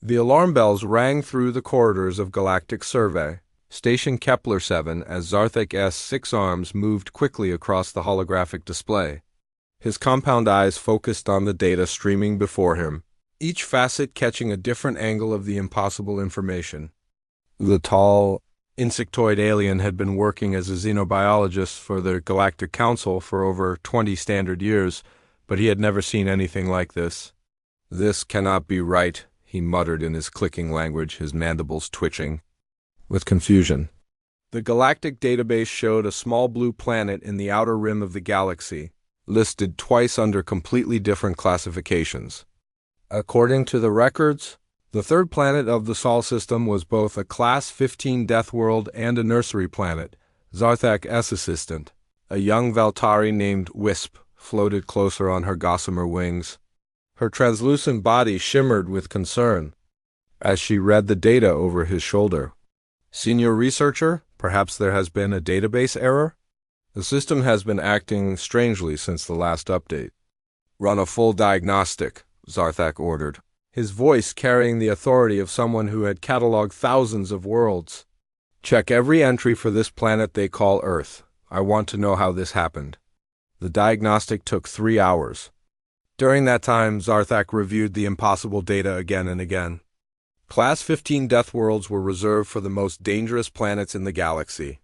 The alarm bells rang through the corridors of Galactic Survey, Station Kepler 7, as Zarthek's 6 arms moved quickly across the holographic display. His compound eyes focused on the data streaming before him, each facet catching a different angle of the impossible information. The tall, insectoid alien had been working as a xenobiologist for the Galactic Council for over 20 standard years, but he had never seen anything like this. "This cannot be right," he muttered in his clicking language, his mandibles twitching with confusion. The galactic database showed a small blue planet in the outer rim of the galaxy, listed twice under completely different classifications. According to the records, the third planet of the Sol system was both a Class 15 Deathworld and a Nursery planet. Zarthek's assistant, a young Valtari named Wisp, floated closer on her gossamer wings. Her translucent body shimmered with concern as she read the data over his shoulder. "Senior researcher, perhaps there has been a database error? The system has been acting strangely since the last update." "Run a full diagnostic," Zarthek ordered, his voice carrying the authority of someone who had cataloged thousands of worlds. "Check every entry for this planet they call Earth. I want to know how this happened." The diagnostic took 3 hours. During that time, Zarthek reviewed the impossible data again and again. Class 15 Deathworlds were reserved for the most dangerous planets in the galaxy.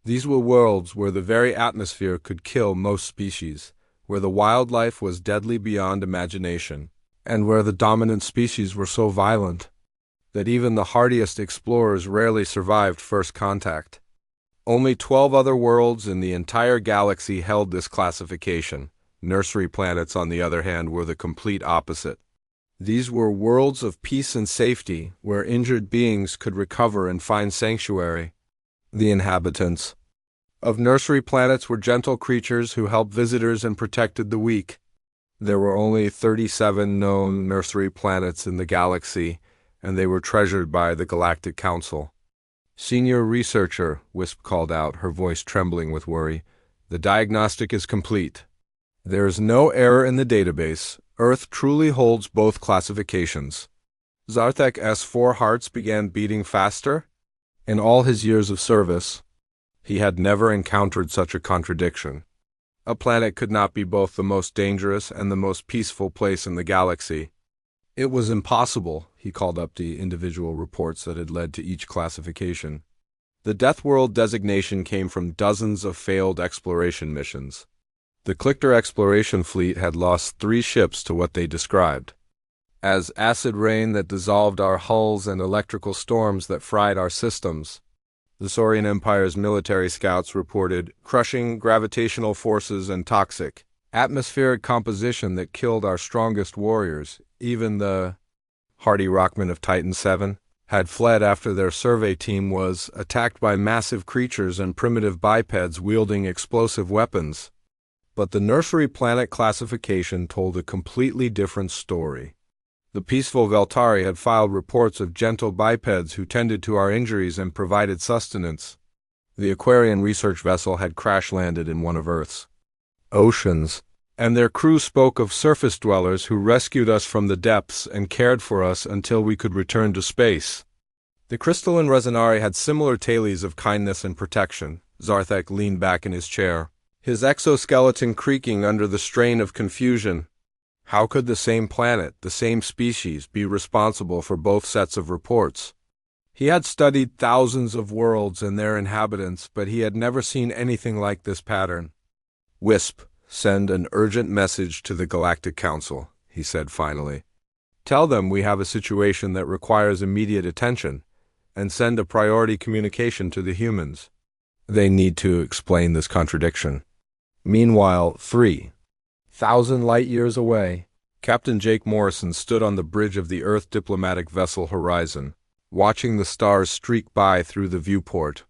These were worlds where the very atmosphere could kill most species, where the wildlife was deadly beyond imagination, and where the dominant species were so violent that even the hardiest explorers rarely survived first contact. Only 12 other worlds in the entire galaxy held this classification. Nursery planets, on the other hand, were the complete opposite. These were worlds of peace and safety, where injured beings could recover and find sanctuary. The inhabitants of nursery planets were gentle creatures who helped visitors and protected the weak. There were only 37 known nursery planets in the galaxy, and they were treasured by the Galactic Council. "Senior researcher," Wisp called out, her voice trembling with worry, "the diagnostic is complete. There is no error in the database. Earth truly holds both classifications." Zarthek's 4 hearts began beating faster. In all his years of service, he had never encountered such a contradiction. A planet could not be both the most dangerous and the most peaceful place in the galaxy. It was impossible. He called up the individual reports that had led to each classification. The Deathworld designation came from dozens of failed exploration missions. The Clichter exploration fleet had lost 3 ships to what they described as acid rain that dissolved our hulls and electrical storms that fried our systems. The Saurian Empire's military scouts reported crushing gravitational forces and toxic atmospheric composition that killed our strongest warriors. Even the hardy rockmen of Titan 7 had fled after their survey team was attacked by massive creatures and primitive bipeds wielding explosive weapons. But the nursery planet classification told a completely different story. The peaceful Veltari had filed reports of gentle bipeds who tended to our injuries and provided sustenance. The Aquarian research vessel had crash-landed in one of Earth's oceans, and their crew spoke of surface dwellers who rescued us from the depths and cared for us until we could return to space. The crystalline Resonari had similar tales of kindness and protection. Zarthek leaned back in his chair, his exoskeleton creaking under the strain of confusion. How could the same planet, the same species, be responsible for both sets of reports? He had studied thousands of worlds and their inhabitants, but he had never seen anything like this pattern. "Wisp, send an urgent message to the Galactic Council," he said finally. "Tell them we have a situation that requires immediate attention, and send a priority communication to the humans. They need to explain this contradiction." Meanwhile, 3,000 light-years away, Captain Jake Morrison stood on the bridge of the Earth diplomatic vessel Horizon, watching the stars streak by through the viewport.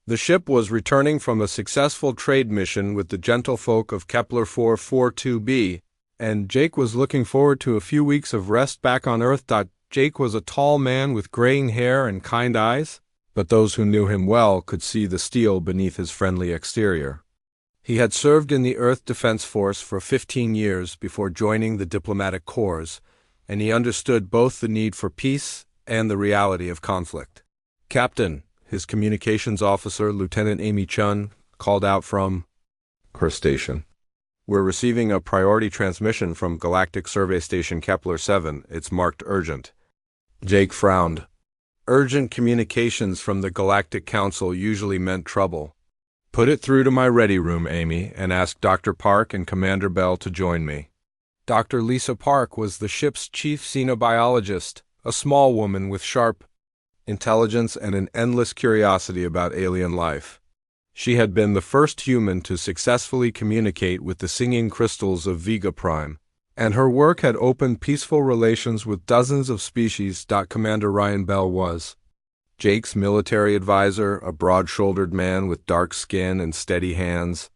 The ship was returning from a successful trade mission with the gentlefolk of Kepler 442b, and Jake was looking forward to a few weeks of rest back on Earth. Jake was a tall man with graying hair and kind eyes, but those who knew him well could see the steel beneath his friendly exterior. He had served in the Earth Defense Force for 15 years before joining the diplomatic corps, and he understood both the need for peace and the reality of conflict. "Captain," his communications officer, Lieutenant Amy Chun, called out from her station. "We're receiving a priority transmission from Galactic Survey Station Kepler 7. It's marked urgent." Jake frowned. Urgent communications from the Galactic Council usually meant trouble. "Put it through to my ready room, Amy, and ask Dr. Park and Commander Bell to join me." Dr. Lisa Park was the ship's chief xenobiologist, a small woman with sharp intelligence and an endless curiosity about alien life. She had been the first human to successfully communicate with the singing crystals of Vega Prime, and her work had opened peaceful relations with dozens of species. Commander Ryan Bell was Jake's military advisor, a broad-shouldered man with dark skin and steady hands.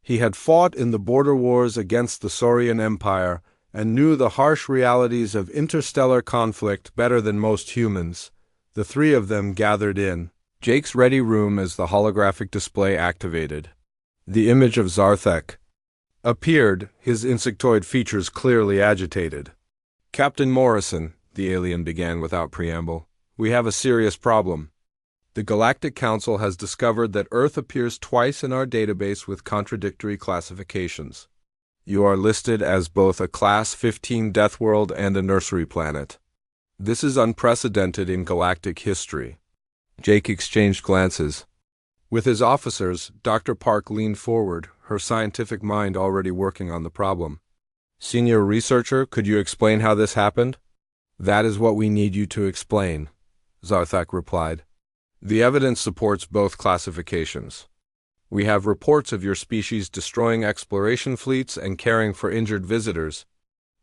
He had fought in the border wars against the Saurian Empire and knew the harsh realities of interstellar conflict better than most humans. The three of them gathered in Jake's ready room as the holographic display activated. The image of Zarthek appeared, his insectoid features clearly agitated. "Captain Morrison," the alien began without preamble, "we have a serious problem. The Galactic Council has discovered that Earth appears twice in our database with contradictory classifications. You are listed as both a Class 15 Deathworld and a Nursery planet. This is unprecedented in galactic history." Jake exchanged glances. With his officers, Dr. Park leaned forward, her scientific mind already working on the problem. "Senior researcher, could you explain how this happened?" "That is what we need you to explain," Zarthak replied. "The evidence supports both classifications. We have reports of your species destroying exploration fleets and caring for injured visitors.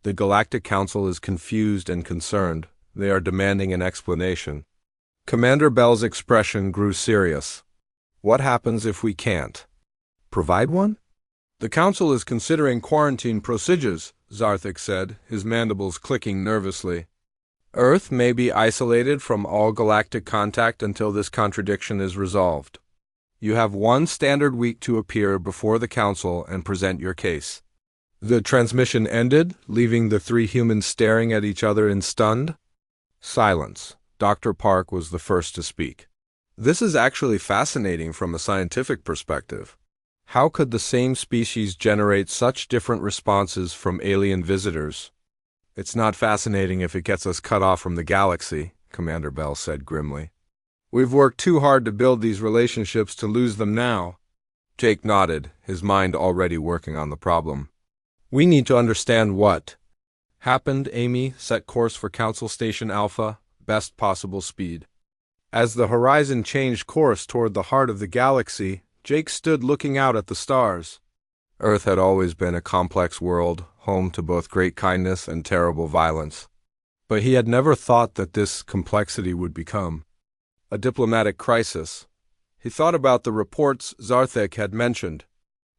The Galactic Council is confused and concerned. They are demanding an explanation." Commander Bell's expression grew serious. "What happens if we can't provide one?" "The Council is considering quarantine procedures," Zarthak said, his mandibles clicking nervously. "Earth may be isolated from all galactic contact until this contradiction is resolved. You have one standard week to appear before the Council and present your case." The transmission ended, leaving the three humans staring at each other in stunned silence. Dr. Park was the first to speak. "This is actually fascinating from a scientific perspective. How could the same species generate such different responses from alien visitors?" "It's not fascinating if it gets us cut off from the galaxy," Commander Bell said grimly. "We've worked too hard to build these relationships to lose them now." Jake nodded, his mind already working on the problem. "We need to understand what happened." Amy set course for Council Station Alpha, best possible speed. As the horizon changed course toward the heart of the galaxy, Jake stood looking out at the stars. Earth had always been a complex world, home to both great kindness and terrible violence. But he had never thought that this complexity would become a diplomatic crisis. He thought about the reports Zarthek had mentioned,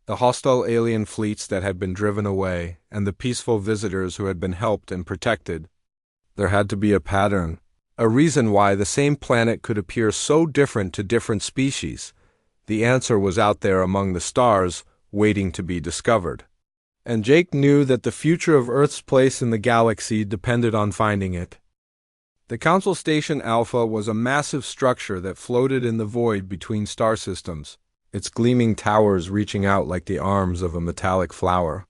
the hostile alien fleets that had been driven away, and the peaceful visitors who had been helped and protected. There had to be a pattern, a reason why the same planet could appear so different to different species. The answer was out there among the stars, waiting to be discovered. And Jake knew that the future of Earth's place in the galaxy depended on finding it. The Council Station Alpha was a massive structure that floated in the void between star systems, its gleaming towers reaching out like the arms of a metallic flower.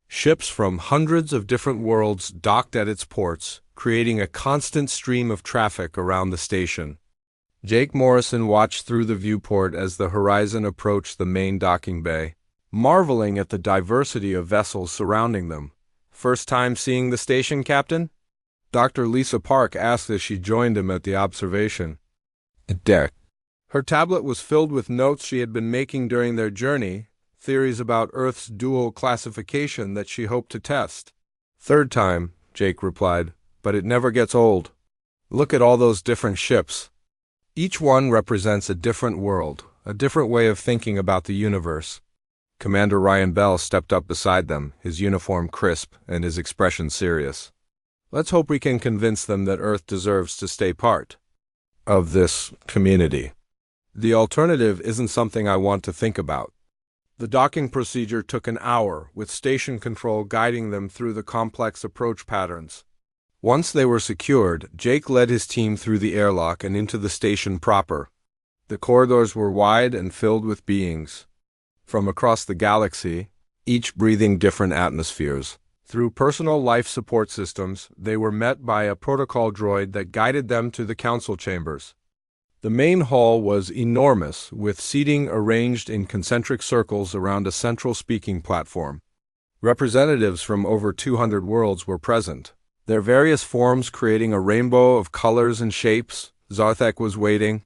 Ships from hundreds of different worlds docked at its ports, creating a constant stream of traffic around the station. Jake Morrison watched through the viewport as the horizon approached the main docking bay, marveling at the diversity of vessels surrounding them. "First time seeing the station, Captain?" Dr. Lisa Park asked as she joined him at the observation deck. Her tablet was filled with notes she had been making during their journey, theories about Earth's dual classification that she hoped to test. "Third time," Jake replied, "but it never gets old. Look at all those different ships. Each one represents a different world, a different way of thinking about the universe." Commander Ryan Bell stepped up beside them, his uniform crisp and his expression serious. "Let's hope we can convince them that Earth deserves to stay part of this community. The alternative isn't something I want to think about." The docking procedure took an hour, with station control guiding them through the complex approach patterns. Once they were secured, Jake led his team through the airlock and into the station proper. The corridors were wide and filled with beings from across the galaxy, each breathing different atmospheres. Through personal life support systems, they were met by a protocol droid that guided them to the council chambers. The main hall was enormous, with seating arranged in concentric circles around a central speaking platform. Representatives from over 200 worlds were present, their various forms creating a rainbow of colors and shapes. Zarthek was waiting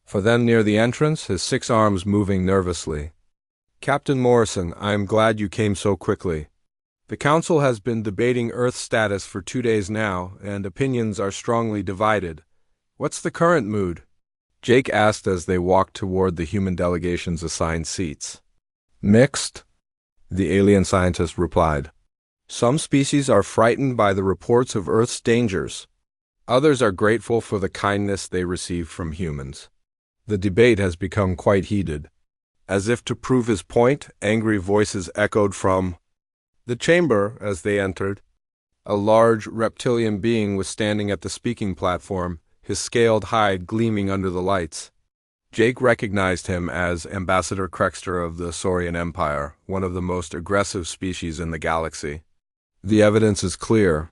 for them near the entrance, his 6 arms moving nervously. "Captain Morrison, I am glad you came so quickly. The Council has been debating Earth's status for 2 days now, and opinions are strongly divided. What's the current mood?" Jake asked as they walked toward the human delegation's assigned seats. "Mixed," the alien scientist replied. "Some species are frightened by the reports of Earth's dangers. Others are grateful for the kindness they receive from humans. The debate has become quite heated." As if to prove his point, angry voices echoed from the chamber as they entered. A large reptilian being was standing at the speaking platform, his scaled hide gleaming under the lights. Jake recognized him as Ambassador Krexter of the Saurian Empire, one of the most aggressive species in the galaxy. "The evidence is clear,"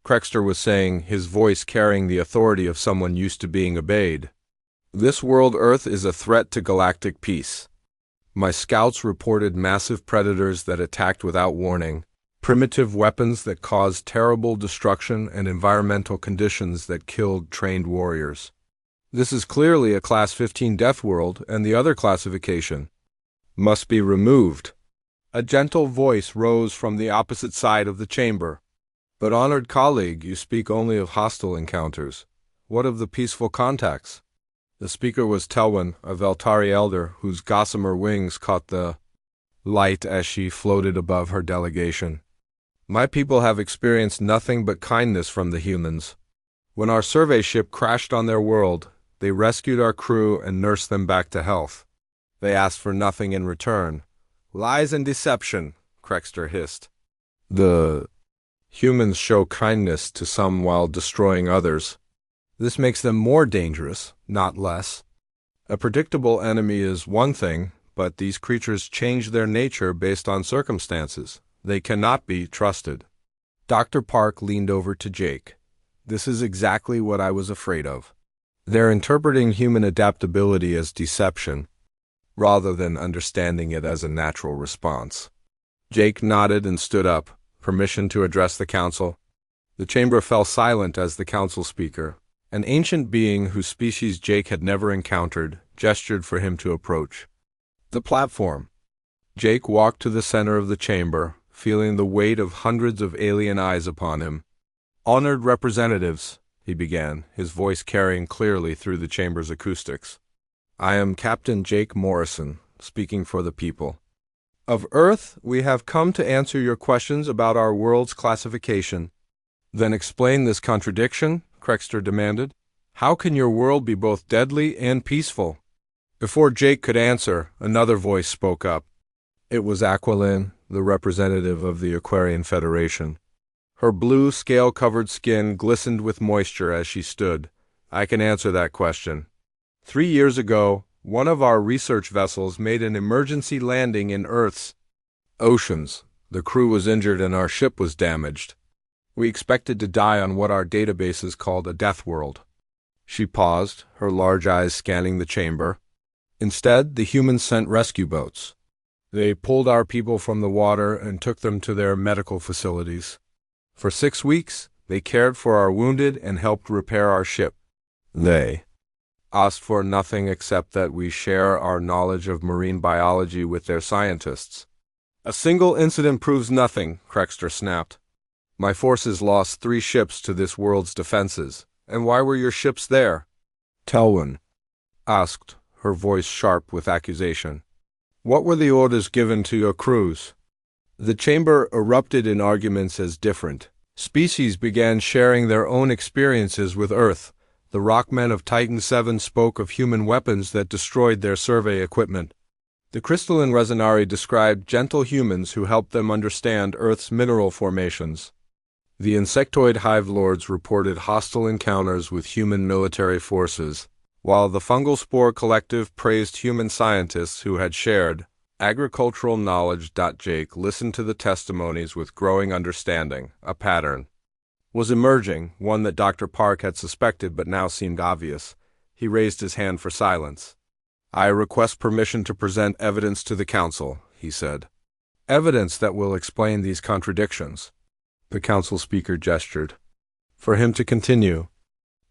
Krexter was saying, his voice carrying the authority of someone used to being obeyed. "This world Earth is a threat to galactic peace. My scouts reported massive predators that attacked without warning, primitive weapons that caused terrible destruction, and environmental conditions that killed trained warriors. This is clearly a Class 15 death world, and the other classification must be removed." A gentle voice rose from the opposite side of the chamber. "But honored colleague, you speak only of hostile encounters. What of the peaceful contacts?" The speaker was Telwyn, a Veltari elder whose gossamer wings caught the light as she floated above her delegation. "My people have experienced nothing but kindness from the humans. When our survey ship crashed on their world, they rescued our crew and nursed them back to health. They asked for nothing in return." "Lies and deception," Krexter hissed. "The humans show kindness to some while destroying others. This makes them more dangerous, not less. A predictable enemy is one thing, but these creatures change their nature based on circumstances. They cannot be trusted." Dr. Park leaned over to Jake. "This is exactly what I was afraid of. They're interpreting human adaptability as deception, rather than understanding it as a natural response." Jake nodded and stood up, permission to address the council. The chamber fell silent as the council speaker, an ancient being whose species Jake had never encountered, gestured for him to approach the platform. Jake walked to the center of the chamber, feeling the weight of hundreds of alien eyes upon him. "Honored representatives," he began, his voice carrying clearly through the chamber's acoustics. "I am Captain Jake Morrison, speaking for the people. Of Earth, we have come to answer your questions about our world's classification." "Then explain this contradiction," Krexter demanded. "How can your world be both deadly and peaceful?" Before Jake could answer, another voice spoke up. It was Aquilin, the representative of the Aquarian Federation. Her blue, scale-covered skin glistened with moisture as she stood. "I can answer that question. 3 years ago, one of our research vessels made an emergency landing in Earth's oceans. The crew was injured and our ship was damaged. We expected to die on what our databases called a death world." She paused, her large eyes scanning the chamber. "Instead, the humans sent rescue boats. They pulled our people from the water and took them to their medical facilities. For 6 weeks, they cared for our wounded and helped repair our ship. They asked for nothing except that we share our knowledge of marine biology with their scientists." "A single incident proves nothing," Krexter snapped. "My forces lost 3 ships to this world's defenses. And why were your ships there?" Telwyn asked, her voice sharp with accusation. "What were the orders given to your crews?" The chamber erupted in arguments as different species began sharing their own experiences with Earth. The Rockmen of Titan 7 spoke of human weapons that destroyed their survey equipment. The crystalline Resonari described gentle humans who helped them understand Earth's mineral formations. The insectoid hive lords reported hostile encounters with human military forces, while the fungal spore collective praised human scientists who had shared agricultural knowledge. Jake listened to the testimonies with growing understanding. A pattern was emerging, one that Dr. Park had suspected but now seemed obvious. He raised his hand for silence. "I request permission to present evidence to the council," he said. "Evidence that will explain these contradictions." The council speaker gestured for him to continue.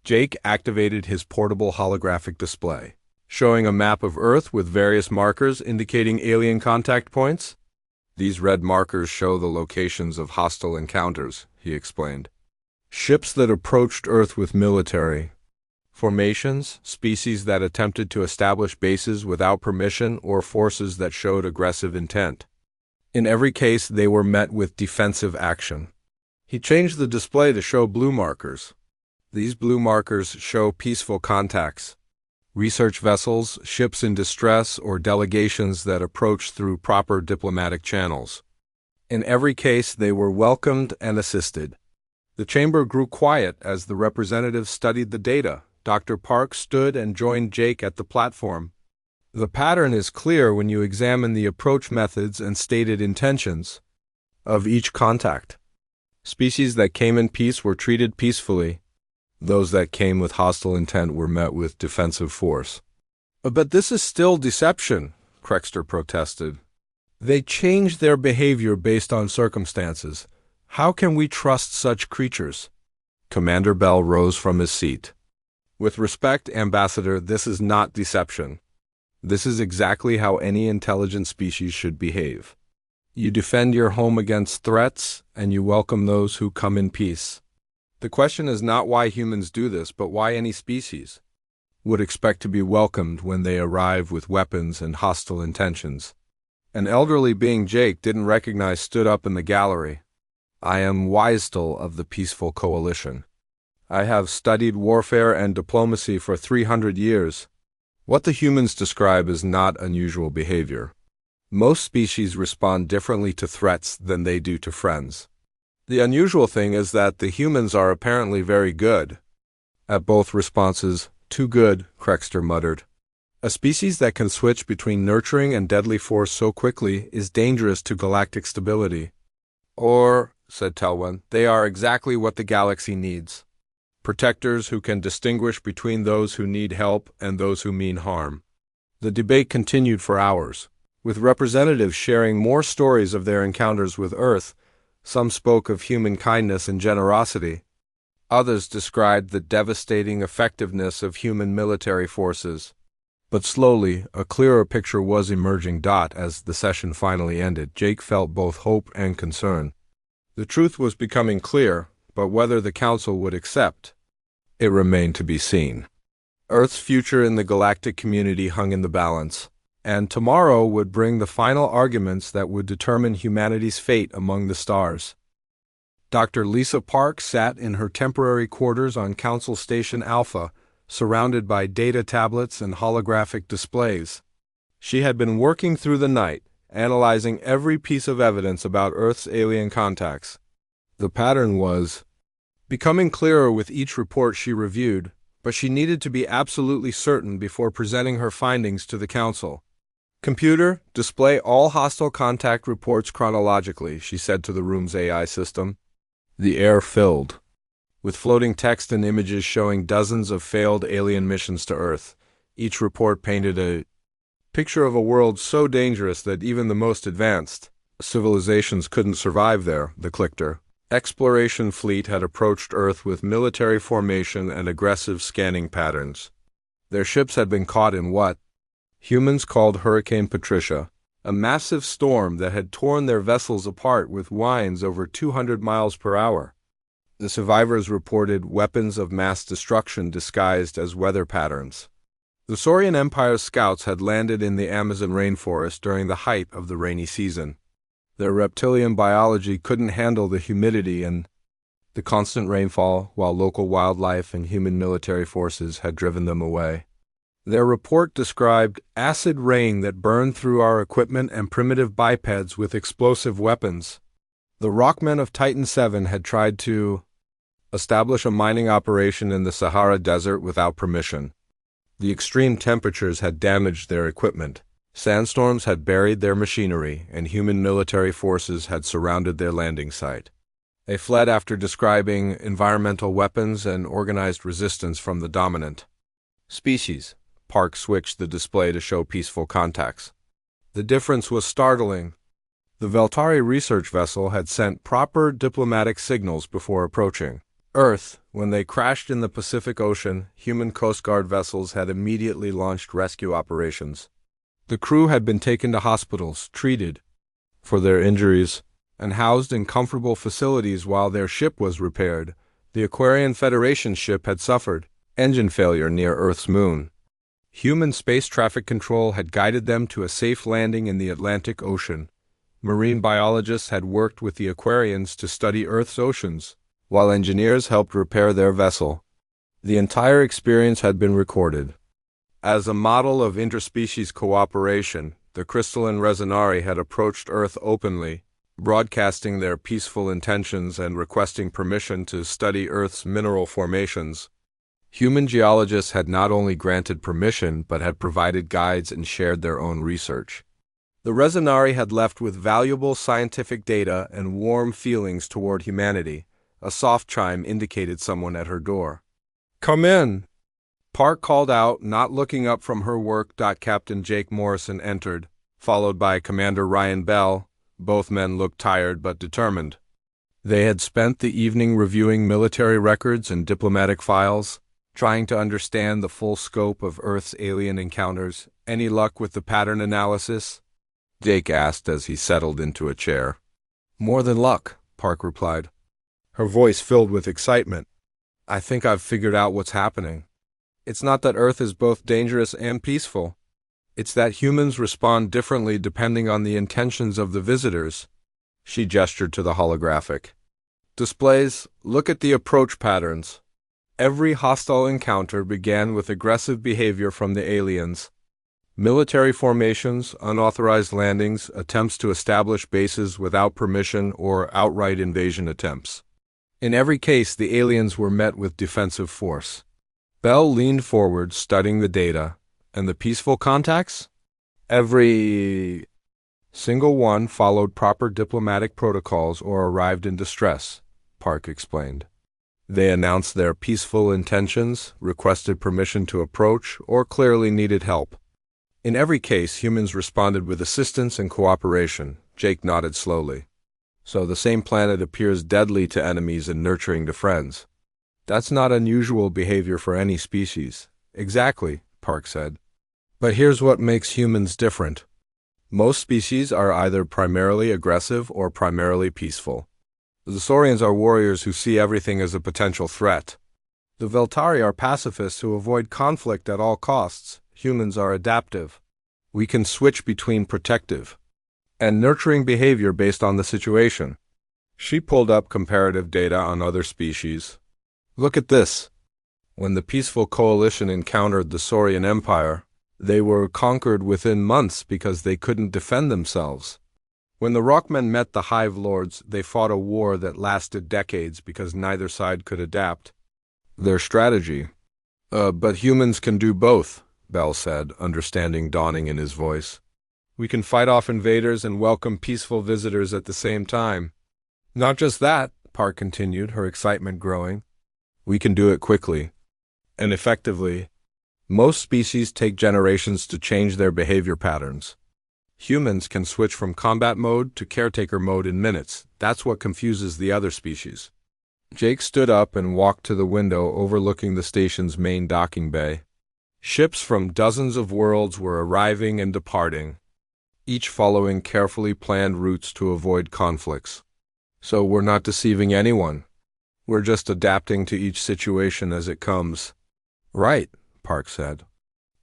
Jake activated his portable holographic display, showing a map of Earth with various markers indicating alien contact points. "These red markers show the locations of hostile encounters," he explained. "Ships that approached Earth with military formations, species that attempted to establish bases without permission, or forces that showed aggressive intent. In every case, they were met with defensive action." He changed the display to show blue markers. "These blue markers show peaceful contacts. Research vessels, ships in distress, or delegations that approached through proper diplomatic channels. In every case, they were welcomed and assisted." The chamber grew quiet as the representatives studied the data. Dr. Park stood and joined Jake at the platform. "The pattern is clear when you examine the approach methods and stated intentions of each contact. Species that came in peace were treated peacefully. Those that came with hostile intent were met with defensive force." "But this is still deception," Krexter protested. "They changed their behavior based on circumstances. How can we trust such creatures?" Commander Bell rose from his seat. "With respect, Ambassador, this is not deception. This is exactly how any intelligent species should behave. You defend your home against threats, and you welcome those who come in peace. The question is not why humans do this, but why any species would expect to be welcomed when they arrive with weapons and hostile intentions." An elderly being Jake didn't recognize stood up in the gallery. "I am Wistel of the Peaceful Coalition. I have studied warfare and diplomacy for 300 years. What the humans describe is not unusual behavior. Most species respond differently to threats than they do to friends. The unusual thing is that the humans are apparently very good at both responses." "Too good," Krexter muttered. "A species that can switch between nurturing and deadly force so quickly is dangerous to galactic stability." "Or," said Telwan, "they are exactly what the galaxy needs. Protectors who can distinguish between those who need help and those who mean harm." The debate continued for hours, with representatives sharing more stories of their encounters with Earth. Some spoke of human kindness and generosity. Others described the devastating effectiveness of human military forces. But slowly, a clearer picture was emerging. As the session finally ended, Jake felt both hope and concern. The truth was becoming clear, but whether the council would accept it remained to be seen. Earth's future in the galactic community hung in the balance, and tomorrow would bring the final arguments that would determine humanity's fate among the stars. Dr. Lisa Park sat in her temporary quarters on Council Station Alpha, surrounded by data tablets and holographic displays. She had been working through the night, analyzing every piece of evidence about Earth's alien contacts. The pattern was becoming clearer with each report she reviewed, but she needed to be absolutely certain before presenting her findings to the council. "Computer, display all hostile contact reports chronologically," she said to the room's AI system. The air filled with floating text and images showing dozens of failed alien missions to Earth. Each report painted a picture of a world so dangerous that even the most advanced civilizations couldn't survive there. The Clicker exploration fleet had approached Earth with military formation and aggressive scanning patterns. Their ships had been caught in what humans called Hurricane Patricia, a massive storm that had torn their vessels apart with winds over 200 miles per hour. The survivors reported weapons of mass destruction disguised as weather patterns. The Saurian Empire's scouts had landed in the Amazon rainforest during the height of the rainy season. Their reptilian biology couldn't handle the humidity and the constant rainfall, while local wildlife and human military forces had driven them away. Their report described acid rain that burned through our equipment and primitive bipeds with explosive weapons. The Rockmen of Titan 7 had tried to establish a mining operation in the Sahara Desert without permission. The extreme temperatures had damaged their equipment. Sandstorms had buried their machinery, and human military forces had surrounded their landing site. They fled after describing environmental weapons and organized resistance from the dominant species. Park switched the display to show peaceful contacts. The difference was startling. The Veltari research vessel had sent proper diplomatic signals before approaching Earth. When they crashed in the Pacific Ocean, human Coast Guard vessels had immediately launched rescue operations. The crew had been taken to hospitals, treated for their injuries, and housed in comfortable facilities while their ship was repaired. The Aquarian Federation ship had suffered engine failure near Earth's moon. Human space traffic control had guided them to a safe landing in the Atlantic Ocean. Marine biologists had worked with the Aquarians to study Earth's oceans, while engineers helped repair their vessel. The entire experience had been recorded. As a model of interspecies cooperation, the crystalline Resonari had approached Earth openly, broadcasting their peaceful intentions and requesting permission to study Earth's mineral formations. Human geologists had not only granted permission but had provided guides and shared their own research. The Resonari had left with valuable scientific data and warm feelings toward humanity. A soft chime indicated someone at her door. "Come in!" Park called out, not looking up from her work. Captain Jake Morrison entered, followed by Commander Ryan Bell. Both men looked tired but determined. They had spent the evening reviewing military records and diplomatic files, trying to understand the full scope of Earth's alien encounters. "Any luck with the pattern analysis?" Jake asked as he settled into a chair. "More than luck," Park replied, her voice filled with excitement. "I think I've figured out what's happening. It's not that Earth is both dangerous and peaceful. It's that humans respond differently depending on the intentions of the visitors." She gestured to the holographic displays. "Look at the approach patterns. Every hostile encounter began with aggressive behavior from the aliens. Military formations, unauthorized landings, attempts to establish bases without permission, or outright invasion attempts. In every case, the aliens were met with defensive force." Bell leaned forward, studying the data. "And the peaceful contacts?" "Every single one followed proper diplomatic protocols or arrived in distress," Park explained. "They announced their peaceful intentions, requested permission to approach, or clearly needed help. In every case, humans responded with assistance and cooperation." Jake nodded slowly. "So the same planet appears deadly to enemies and nurturing to friends. That's not unusual behavior for any species." "Exactly," Park said. "But here's what makes humans different. Most species are either primarily aggressive or primarily peaceful. The Saurians are warriors who see everything as a potential threat. The Veltari are pacifists who avoid conflict at all costs. Humans are adaptive. We can switch between protective and nurturing behavior based on the situation." She pulled up comparative data on other species. "Look at this. When the peaceful coalition encountered the Saurian Empire, they were conquered within months because they couldn't defend themselves. When the Rockmen met the Hive Lords, they fought a war that lasted decades because neither side could adapt their strategy." But humans can do both," Bell said, understanding dawning in his voice. "We can fight off invaders and welcome peaceful visitors at the same time." "Not just that," Park continued, her excitement growing. "We can do it quickly and effectively. Most species take generations to change their behavior patterns. Humans can switch from combat mode to caretaker mode in minutes. That's what confuses the other species." Jake stood up and walked to the window overlooking the station's main docking bay. Ships from dozens of worlds were arriving and departing, each following carefully planned routes to avoid conflicts. "So we're not deceiving anyone. We're just adapting to each situation as it comes." "Right," Park said.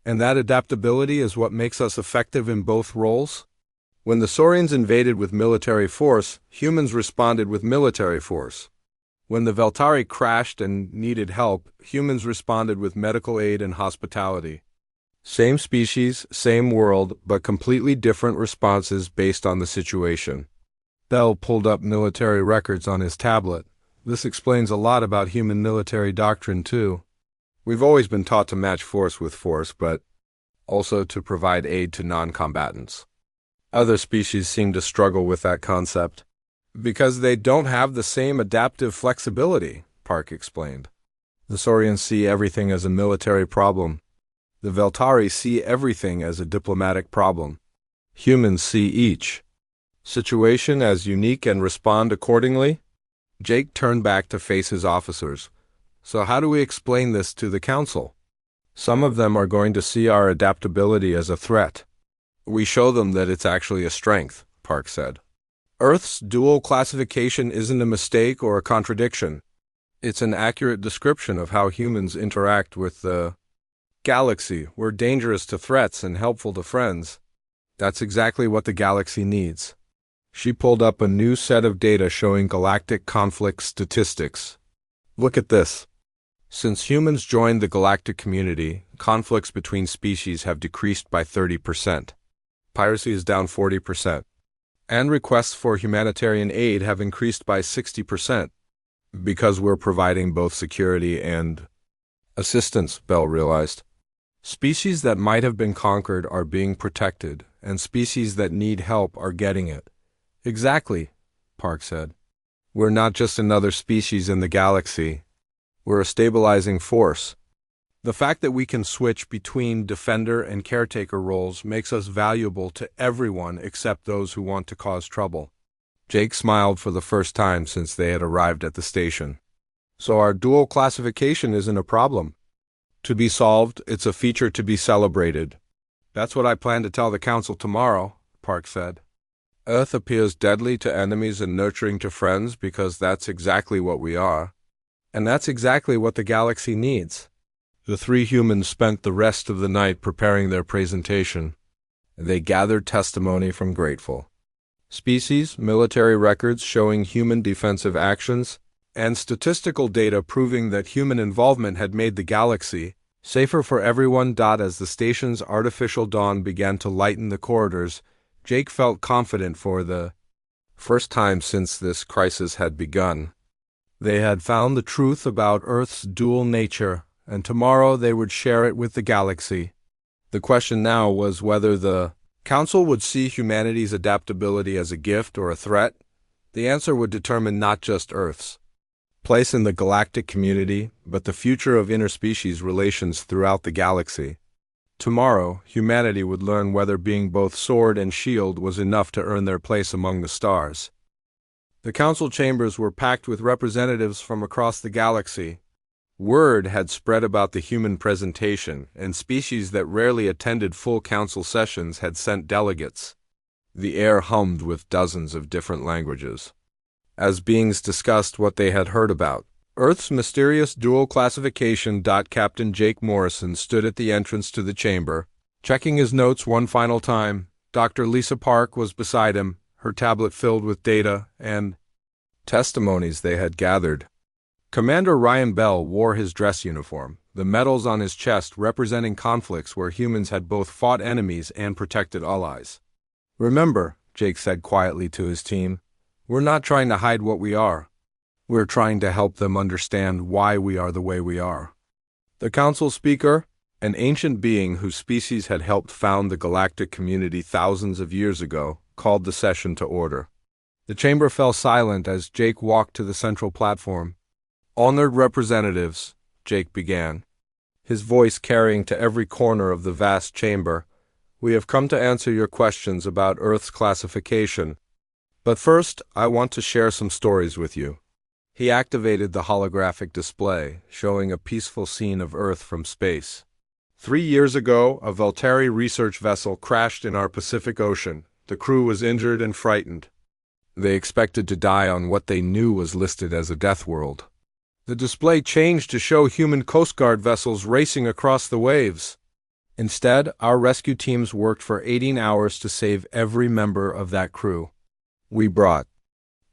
"And that adaptability is what makes us effective in both roles? When the Saurians invaded with military force, humans responded with military force. When the Veltari crashed and needed help, humans responded with medical aid and hospitality. Same species, same world, but completely different responses based on the situation." Bell pulled up military records on his tablet. This explains a lot about human military doctrine, too. We've always been taught to match force with force, but also to provide aid to non-combatants. Other species seem to struggle with that concept because they don't have the same adaptive flexibility, Park explained. The Saurians see everything as a military problem. The Veltari see everything as a diplomatic problem. Humans see each situation as unique and respond accordingly. Jake turned back to face his officers. So how do we explain this to the Council? Some of them are going to see our adaptability as a threat. We show them that it's actually a strength, Park said. Earth's dual classification isn't a mistake or a contradiction. It's an accurate description of how humans interact with the galaxy. We're dangerous to threats and helpful to friends. That's exactly what the galaxy needs. She pulled up a new set of data showing galactic conflict statistics. Look at this. Since humans joined the galactic community, conflicts between species have decreased by 30%. Piracy is down 40%. And requests for humanitarian aid have increased by 60%. Because we're providing both security and assistance, Bell realized. Species that might have been conquered are being protected, and species that need help are getting it. Exactly, Park said. We're not just another species in the galaxy. We're a stabilizing force. The fact that we can switch between defender and caretaker roles makes us valuable to everyone except those who want to cause trouble. Jake smiled for the first time since they had arrived at the station. So our dual classification isn't a problem. To be solved, it's a feature to be celebrated. That's what I plan to tell the Council tomorrow, Park said. Earth appears deadly to enemies and nurturing to friends because that's exactly what we are. And that's exactly what the galaxy needs. The three humans spent the rest of the night preparing their presentation. They gathered testimony from grateful species, military records showing human defensive actions, and statistical data proving that human involvement had made the galaxy safer for everyone. As the station's artificial dawn began to lighten the corridors, Jake felt confident for the first time since this crisis had begun. They had found the truth about Earth's dual nature, and tomorrow they would share it with the galaxy. The question now was whether the Council would see humanity's adaptability as a gift or a threat. The answer would determine not just Earth's place in the galactic community, but the future of interspecies relations throughout the galaxy. Tomorrow, humanity would learn whether being both sword and shield was enough to earn their place among the stars. The council chambers were packed with representatives from across the galaxy. Word had spread about the human presentation, and species that rarely attended full council sessions had sent delegates. The air hummed with dozens of different languages. As beings discussed what they had heard about Earth's mysterious dual classification. Captain Jake Morrison stood at the entrance to the chamber, checking his notes one final time. Dr. Lisa Park was beside him, her tablet filled with data and testimonies they had gathered. Commander Ryan Bell wore his dress uniform, the medals on his chest representing conflicts where humans had both fought enemies and protected allies. Remember, Jake said quietly to his team, we're not trying to hide what we are. We're trying to help them understand why we are the way we are. The council speaker, an ancient being whose species had helped found the galactic community thousands of years ago, called the session to order. The chamber fell silent as Jake walked to the central platform. Honored representatives, Jake began, his voice carrying to every corner of the vast chamber, we have come to answer your questions about Earth's classification. But first, I want to share some stories with you. He activated the holographic display, showing a peaceful scene of Earth from space. 3 years ago, a Veltari research vessel crashed in our Pacific Ocean. The crew was injured and frightened. They expected to die on what they knew was listed as a death world. The display changed to show human Coast Guard vessels racing across the waves. Instead, our rescue teams worked for 18 hours to save every member of that crew. We brought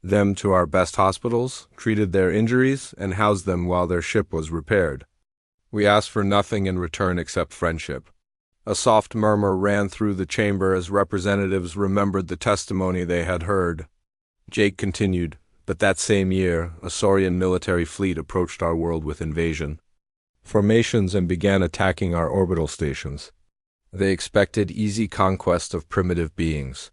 them to our best hospitals, treated their injuries, and housed them while their ship was repaired. We asked for nothing in return except friendship. A soft murmur ran through the chamber as representatives remembered the testimony they had heard. Jake continued, but that same year, a Saurian military fleet approached our world with invasion formations and began attacking our orbital stations. They expected easy conquest of primitive beings.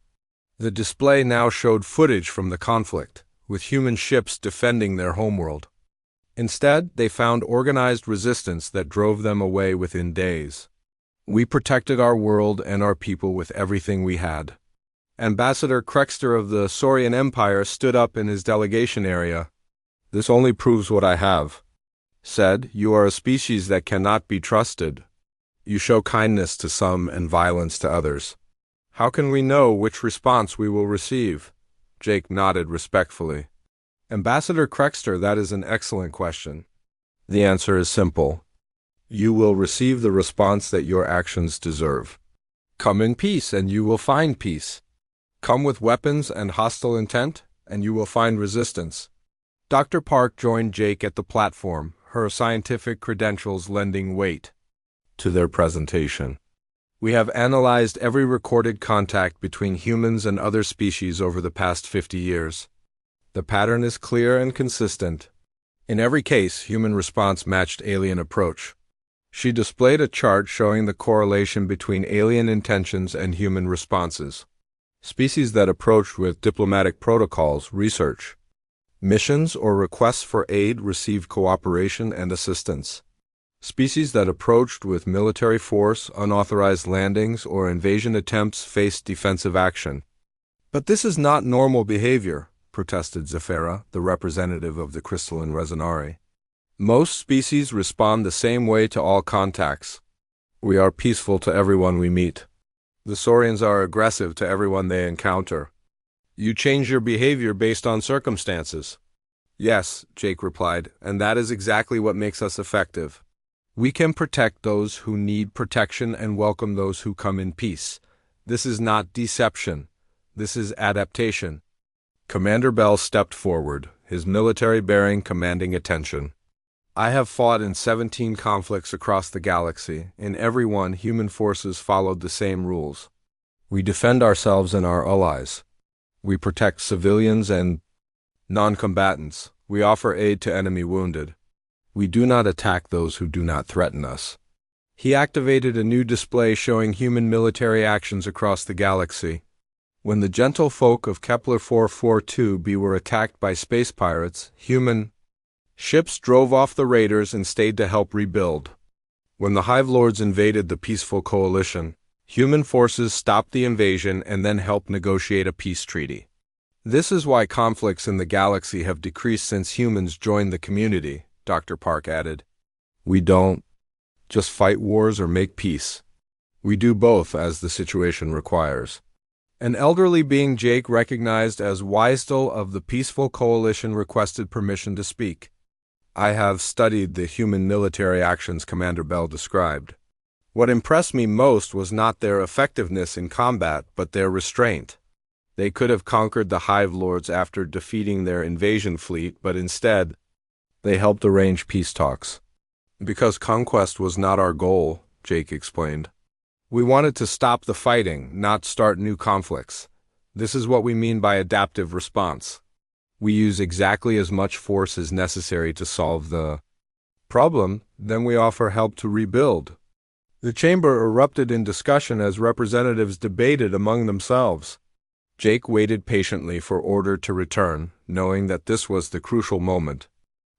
The display now showed footage from the conflict, with human ships defending their homeworld. Instead, they found organized resistance that drove them away within days. We protected our world and our people with everything we had. Ambassador Krexter of the Saurian Empire stood up in his delegation area. "This only proves what I have said. You are a species that cannot be trusted. You show kindness to some and violence to others. How can we know which response we will receive?" Jake nodded respectfully. "Ambassador Krexter, that is an excellent question. The answer is simple. You will receive the response that your actions deserve. Come in peace, and you will find peace. Come with weapons and hostile intent, and you will find resistance." Dr. Park joined Jake at the platform, her scientific credentials lending weight to their presentation. "We have analyzed every recorded contact between humans and other species over the past 50 years. The pattern is clear and consistent. In every case, human response matched alien approach." She displayed a chart showing the correlation between alien intentions and human responses. Species that approached with diplomatic protocols, research, missions, or requests for aid received cooperation and assistance. Species that approached with military force, unauthorized landings, or invasion attempts faced defensive action. "But this is not normal behavior," protested Zafira, the representative of the crystalline Resonari. "Most species respond the same way to all contacts. We are peaceful to everyone we meet. The Saurians are aggressive to everyone they encounter. You change your behavior based on circumstances." "Yes," Jake replied, "and that is exactly what makes us effective. We can protect those who need protection and welcome those who come in peace. This is not deception. This is adaptation." Commander Bell stepped forward, his military bearing commanding attention. "I have fought in 17 conflicts across the galaxy. In every one, human forces followed the same rules. We defend ourselves and our allies. We protect civilians and non-combatants. We offer aid to enemy wounded. We do not attack those who do not threaten us." He activated a new display showing human military actions across the galaxy. When the gentle folk of Kepler 442b were attacked by space pirates, human ships drove off the raiders and stayed to help rebuild. When the Hive Lords invaded the peaceful coalition, human forces stopped the invasion and then helped negotiate a peace treaty. "This is why conflicts in the galaxy have decreased since humans joined the community," Dr. Park added. "We don't just fight wars or make peace. We do both as the situation requires." An elderly being Jake recognized as Wisdal of the Peaceful Coalition requested permission to speak. "I have studied the human military actions Commander Bell described. What impressed me most was not their effectiveness in combat, but their restraint. They could have conquered the Hive Lords after defeating their invasion fleet, but instead, they helped arrange peace talks. Because conquest was not our goal," Jake explained. "We wanted to stop the fighting, not start new conflicts. This is what we mean by adaptive response. We use exactly as much force as necessary to solve the problem, then we offer help to rebuild." The chamber erupted in discussion as representatives debated among themselves. Jake waited patiently for order to return, knowing that this was the crucial moment.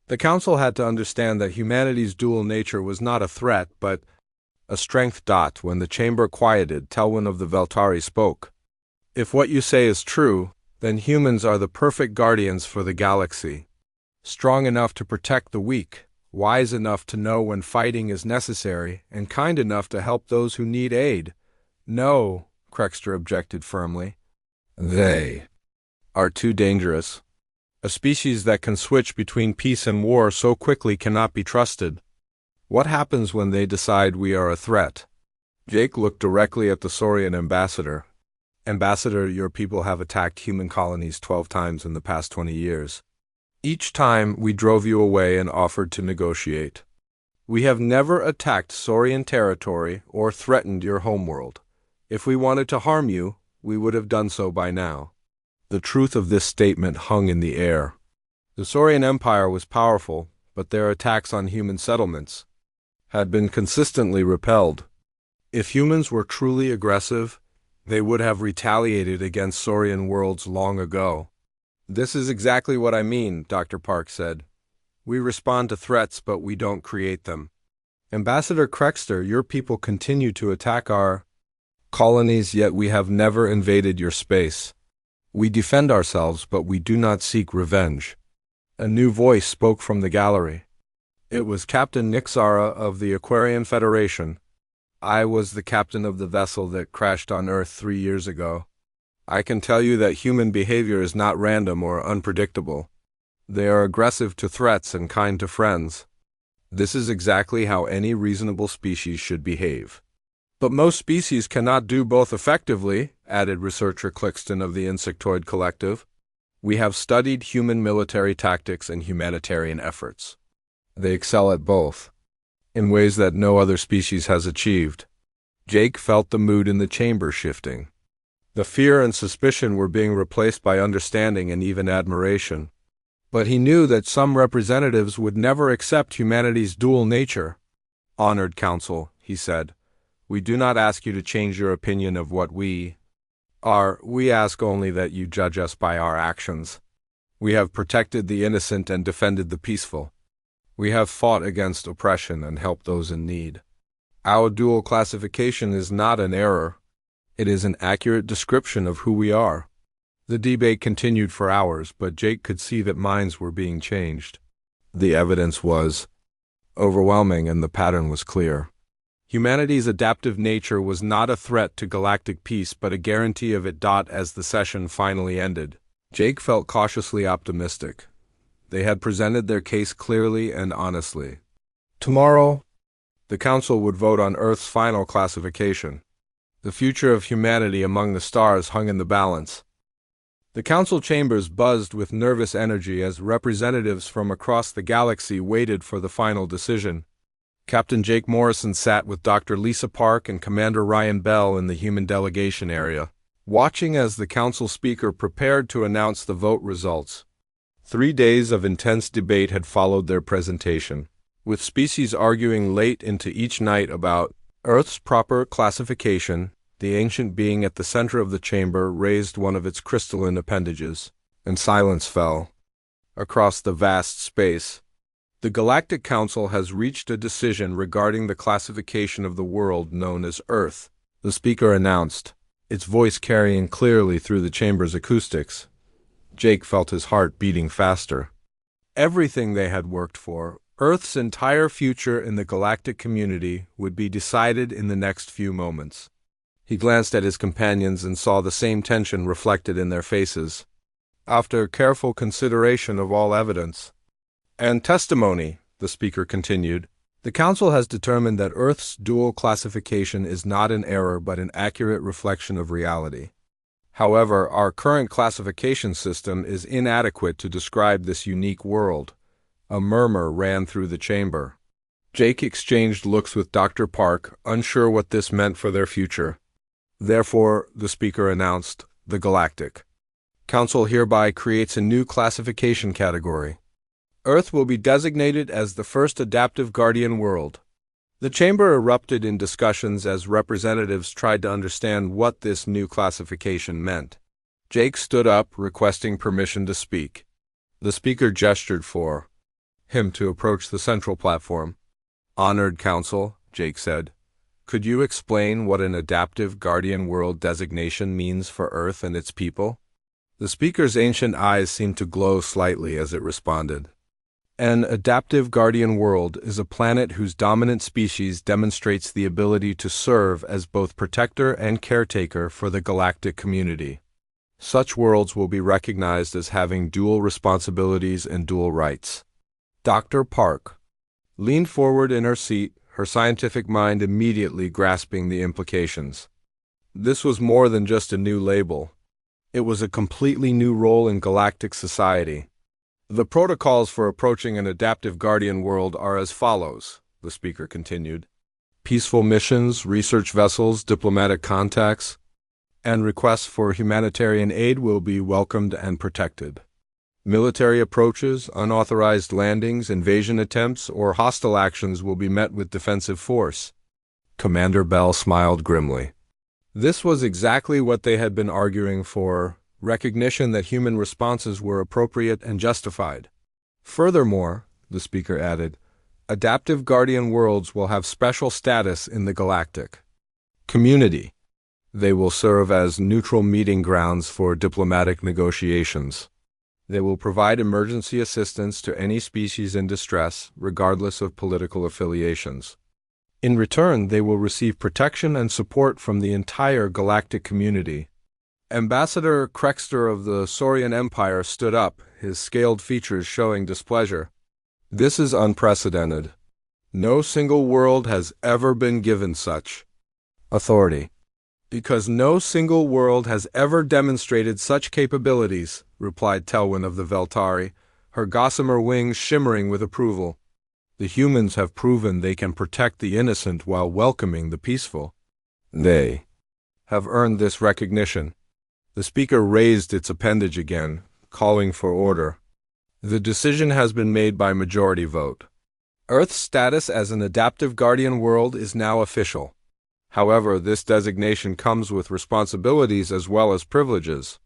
The council had to understand that humanity's dual nature was not a threat, but a strength. When the chamber quieted, Telwyn of the Veltari spoke. "If what you say is true, then humans are the perfect guardians for the galaxy. Strong enough to protect the weak, wise enough to know when fighting is necessary, and kind enough to help those who need aid." "No," Krexter objected firmly. "They are too dangerous. A species that can switch between peace and war so quickly cannot be trusted. What happens when they decide we are a threat?" Jake looked directly at the Saurian ambassador. "Ambassador, your people have attacked human colonies 12 times in the past 20 years. Each time, we drove you away and offered to negotiate. We have never attacked Saurian territory or threatened your homeworld. If we wanted to harm you, we would have done so by now. The truth of this statement hung in the air. The Saurian Empire was powerful, but their attacks on human settlements had been consistently repelled. If humans were truly aggressive, they would have retaliated against Saurian worlds long ago. "This is exactly what I mean," Dr. Park said. "We respond to threats, but we don't create them. Ambassador Krexter, your people continue to attack our colonies, yet we have never invaded your space. We defend ourselves, but we do not seek revenge." A new voice spoke from the gallery. It was Captain Nixara of the Aquarian Federation. "I was the captain of the vessel that crashed on Earth 3 years ago. I can tell you that human behavior is not random or unpredictable. They are aggressive to threats and kind to friends. This is exactly how any reasonable species should behave." "But most species cannot do both effectively," added researcher Clixton of the Insectoid Collective. "We have studied human military tactics and humanitarian efforts. They excel at both, in ways that no other species has achieved." Jake felt the mood in the chamber shifting. The fear and suspicion were being replaced by understanding and even admiration. But he knew that some representatives would never accept humanity's dual nature. "Honored Council," he said, "we do not ask you to change your opinion of what we are. We ask only that you judge us by our actions. We have protected the innocent and defended the peaceful. We have fought against oppression and helped those in need. Our dual classification is not an error. It is an accurate description of who we are." The debate continued for hours, but Jake could see that minds were being changed. The evidence was overwhelming and the pattern was clear. Humanity's adaptive nature was not a threat to galactic peace, but a guarantee of it. As the session finally ended, Jake felt cautiously optimistic. They had presented their case clearly and honestly. Tomorrow, the Council would vote on Earth's final classification. The future of humanity among the stars hung in the balance. The council chambers buzzed with nervous energy as representatives from across the galaxy waited for the final decision. Captain Jake Morrison sat with Dr. Lisa Park and Commander Ryan Bell in the human delegation area, watching as the council speaker prepared to announce the vote results. 3 days of intense debate had followed their presentation, with species arguing late into each night about Earth's proper classification. The ancient being at the center of the chamber raised one of its crystalline appendages, and silence fell across the vast space. "The Galactic Council has reached a decision regarding the classification of the world known as Earth," the speaker announced, its voice carrying clearly through the chamber's acoustics. Jake felt his heart beating faster. Everything they had worked for, Earth's entire future in the galactic community, would be decided in the next few moments. He glanced at his companions and saw the same tension reflected in their faces. "After careful consideration of all evidence and testimony," the speaker continued, "the Council has determined that Earth's dual classification is not an error but an accurate reflection of reality. However, our current classification system is inadequate to describe this unique world." A murmur ran through the chamber. Jake exchanged looks with Dr. Park, unsure what this meant for their future. "Therefore," the speaker announced, "the Galactic Council hereby creates a new classification category. Earth will be designated as the first adaptive guardian world." The chamber erupted in discussions as representatives tried to understand what this new classification meant. Jake stood up, requesting permission to speak. The speaker gestured for him to approach the central platform. "Honored Council," Jake said, "could you explain what an adaptive guardian world designation means for Earth and its people?" The speaker's ancient eyes seemed to glow slightly as it responded. "An adaptive guardian world is a planet whose dominant species demonstrates the ability to serve as both protector and caretaker for the galactic community. Such worlds will be recognized as having dual responsibilities and dual rights." Dr. Park leaned forward in her seat, her scientific mind immediately grasping the implications. This was more than just a new label. It was a completely new role in galactic society. "The protocols for approaching an adaptive guardian world are as follows," the speaker continued. "Peaceful missions, research vessels, diplomatic contacts. and requests for humanitarian aid will be welcomed and protected. Military approaches, unauthorized landings, invasion attempts, or hostile actions will be met with defensive force. Commander Bell smiled grimly. This was exactly what they had been arguing for, recognition that human responses were appropriate and justified. Furthermore, the speaker added, adaptive guardian worlds will have special status in the galactic community. They will serve as neutral meeting grounds for diplomatic negotiations. They will provide emergency assistance to any species in distress, regardless of political affiliations. In return, they will receive protection and support from the entire galactic community. Ambassador Krexter of the Saurian Empire stood up, his scaled features showing displeasure. This is unprecedented. No single world has ever been given such authority. Because no single world has ever demonstrated such capabilities, replied Telwyn of the Veltari, her gossamer wings shimmering with approval. The humans have proven they can protect the innocent while welcoming the peaceful. They have earned this recognition. The speaker raised its appendage again, calling for order. The decision has been made by majority vote. Earth's status as an adaptive guardian world is now official. However, this designation comes with responsibilities as well as privileges.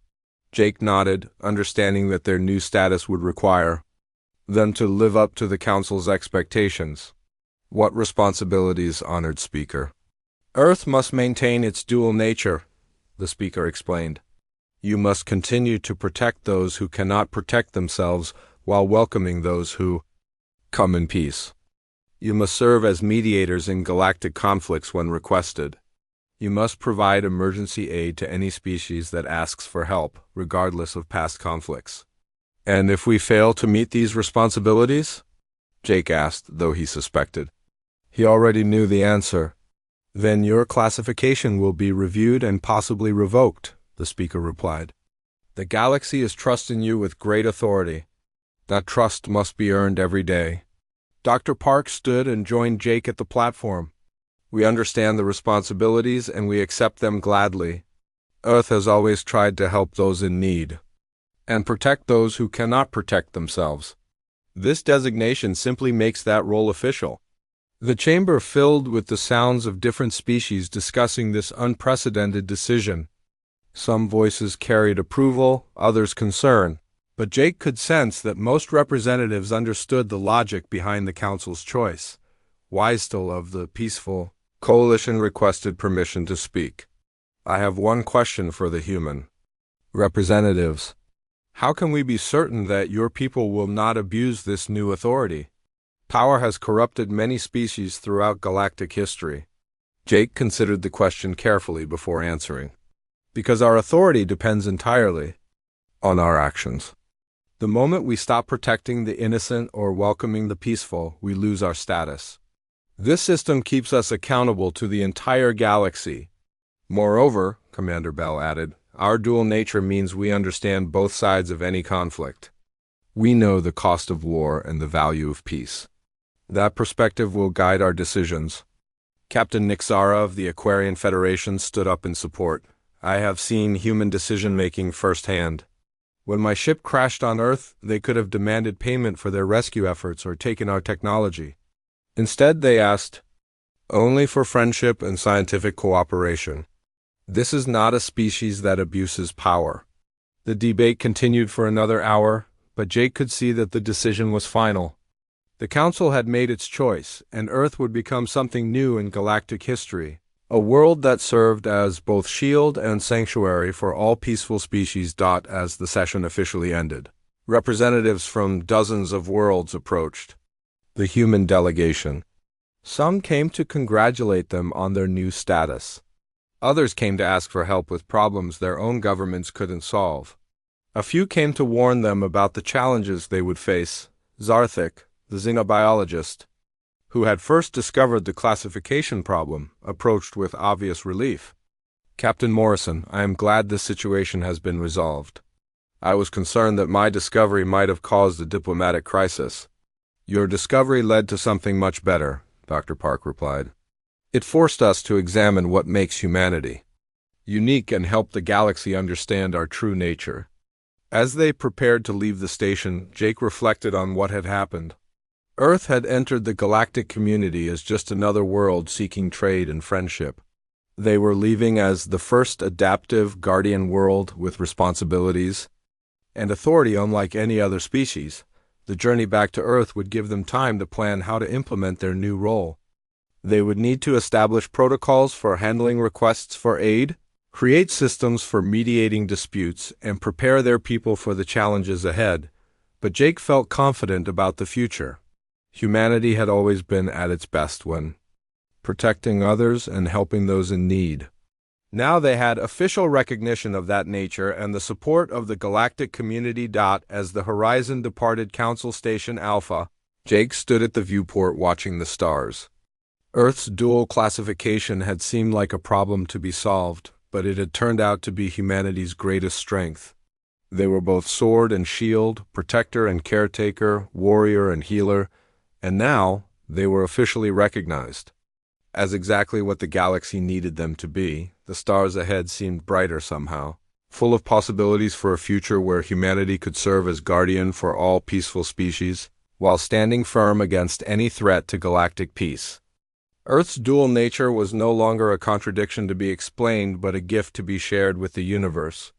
Jake nodded, understanding that their new status would require them to live up to the Council's expectations. What responsibilities, honored speaker? Earth must maintain its dual nature, the speaker explained. You must continue to protect those who cannot protect themselves while welcoming those who come in peace. You must serve as mediators in galactic conflicts when requested. You must provide emergency aid to any species that asks for help, regardless of past conflicts. And if we fail to meet these responsibilities? Jake asked, though he suspected. He already knew the answer. Then your classification will be reviewed and possibly revoked, the speaker replied. The galaxy is trusting you with great authority. That trust must be earned every day. Dr. Park stood and joined Jake at the platform. We understand the responsibilities and we accept them gladly. Earth has always tried to help those in need and protect those who cannot protect themselves. This designation simply makes that role official. The chamber filled with the sounds of different species discussing this unprecedented decision. Some voices carried approval, others concern. But Jake could sense that most representatives understood the logic behind the Council's choice. Weistel of the Peaceful Coalition requested permission to speak. I have one question for the human representatives. How can we be certain that your people will not abuse this new authority? Power has corrupted many species throughout galactic history. Jake considered the question carefully before answering. Because our authority depends entirely on our actions. The moment we stop protecting the innocent or welcoming the peaceful, we lose our status. This system keeps us accountable to the entire galaxy. Moreover, Commander Bell added, our dual nature means we understand both sides of any conflict. We know the cost of war and the value of peace. That perspective will guide our decisions. Captain Nixara of the Aquarian Federation stood up in support. I have seen human decision-making firsthand. When my ship crashed on Earth, they could have demanded payment for their rescue efforts or taken our technology. Instead, they asked only for friendship and scientific cooperation. This is not a species that abuses power. The debate continued for another hour, but Jake could see that the decision was final. The Council had made its choice, and Earth would become something new in galactic history. A world that served as both shield and sanctuary for all peaceful species. As the session officially ended, representatives from dozens of worlds approached the human delegation. Some came to congratulate them on their new status. Others came to ask for help with problems their own governments couldn't solve. A few came to warn them about the challenges they would face. Zarthik, the xenobiologist, who had first discovered the classification problem, approached with obvious relief. Captain Morrison, I am glad this situation has been resolved. I was concerned that my discovery might have caused a diplomatic crisis. Your discovery led to something much better, Dr. Park replied. It forced us to examine what makes humanity. unique and help the galaxy understand our true nature. As they prepared to leave the station, Jake reflected on what had happened. Earth had entered the galactic community as just another world seeking trade and friendship. They were leaving as the first adaptive guardian world with responsibilities and authority unlike any other species. The journey back to Earth would give them time to plan how to implement their new role. They would need to establish protocols for handling requests for aid, create systems for mediating disputes, and prepare their people for the challenges ahead. But Jake felt confident about the future. Humanity had always been at its best when protecting others and helping those in need. Now they had official recognition of that nature and the support of the galactic community. As the Horizon departed Council Station Alpha, Jake stood at the viewport watching the stars. Earth's dual classification had seemed like a problem to be solved, but it had turned out to be humanity's greatest strength. They were both sword and shield, protector and caretaker, warrior and healer, and now they were officially recognized as exactly what the galaxy needed them to be. The stars ahead seemed brighter somehow, full of possibilities for a future where humanity could serve as guardian for all peaceful species, while standing firm against any threat to galactic peace. Earth's dual nature was no longer a contradiction to be explained, but a gift to be shared with the universe.